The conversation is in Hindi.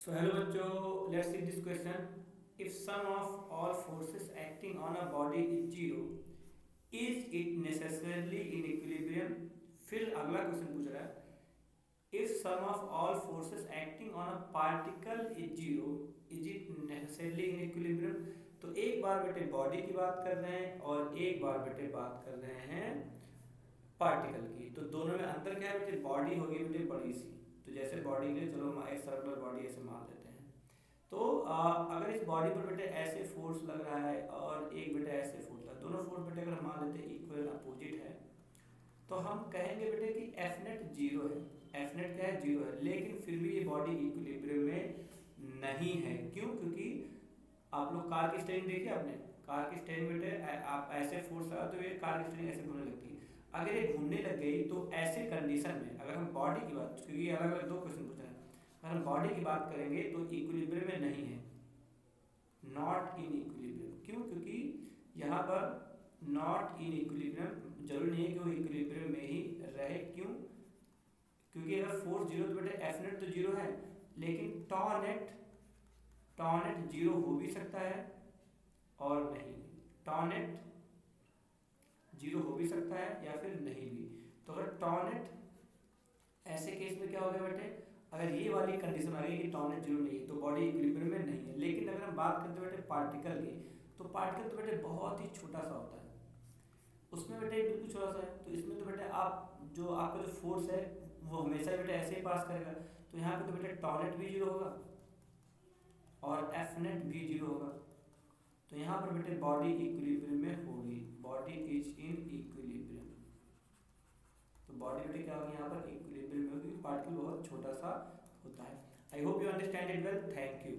So hello बच्चों, let's see this question. If sum of all forces acting on a body is zero, is it necessarily in equilibrium? फिर अगला क्वेश्चन पूछ रहा है if sum of all forces acting on a particle is zero, is it necessarily in equilibrium? तो एक बार बेटे बॉडी की बात कर रहे हैं और एक बार बेटे बात कर रहे हैं पार्टिकल की। तो दोनों में अंतर क्या है बेटे? बॉडी होगी बेटे बड़ी सी, तो जैसे बॉडी के चलो एक सर्कुलर बॉडी ऐसे मान लेते हैं। तो अगर इस बॉडी पर बेटे ऐसे फोर्स लग रहा है और एक बेटे ऐसे फोर्स लग, दोनों फोर्स बेटे अगर हम मान लेते हैं इक्वल अपोजिट है, तो हम कहेंगे बेटे कि एफ नेट जीरो है। एफ नेट क्या है? जीरो है। लेकिन फिर भी ये बॉडी इक्विलिब्रियम में नहीं है। क्यों? क्योंकि आप लोग कार की स्टेयरिंग देखिए आपने, कार की स्टेयरिंग बेटे आप ऐसे फोर्स लगा तो ये कार की स्टेयरिंग ऐसे घूमने लगती है। अगर ये घूमने लग गई तो ऐसे कंडीशन में अगर हम बॉडी की बात, क्योंकि अलग अलग दो क्वेश्चन पूछ रहे हैं, अगर हम बॉडी की बात करेंगे तो इक्विलिब्रियम में नहीं है, नॉट इन इक्विलिब्रियम। क्यों? क्योंकि यहाँ पर नॉट इन इक्विलिब्रियम जरूरी नहीं है कि वो इक्विलिब्रियम में ही रहे। क्यों? क्योंकि अगर फोर्स जीरो तो बेटे एफ नेट तो जीरो है, लेकिन टॉ नेट जीरो हो भी सकता है और नहीं, टॉ नेट जीरो हो भी सकता है या फिर नहीं भी। तो अगर टॉ नेट ऐसे केस में क्या हो गया बेटे, अगर ये वाली कंडीशन आ गई कि टॉ नेट जीरो नहीं है तो बॉडी इक्विलिब्रियम में नहीं है। लेकिन अगर हम बात करते बेटे पार्टिकल की, तो पार्टिकल तो बेटे बहुत ही छोटा सा होता है, उसमें बेटे बिल्कुल छोटा सा है। तो इसमें तो बेटे आप जो आपका जो फोर्स है वो हमेशा बेटे ऐसे ही पास करेगा। तो यहाँ पे तो बेटे टॉ नेट भी जीरो होगा और एफ नेट भी जीरो होगा। तो यहाँ पर बेटे बॉडी इक्विलिब्रियम में होगी, बॉडी इज इन इक्विलिब्रियम। तो बॉडी बेटे क्या होगी यहाँ पर? इक्विलिब्रियम में होगी। पार्टिकल बहुत छोटा सा होता है। I hope you understand it well. Thank you.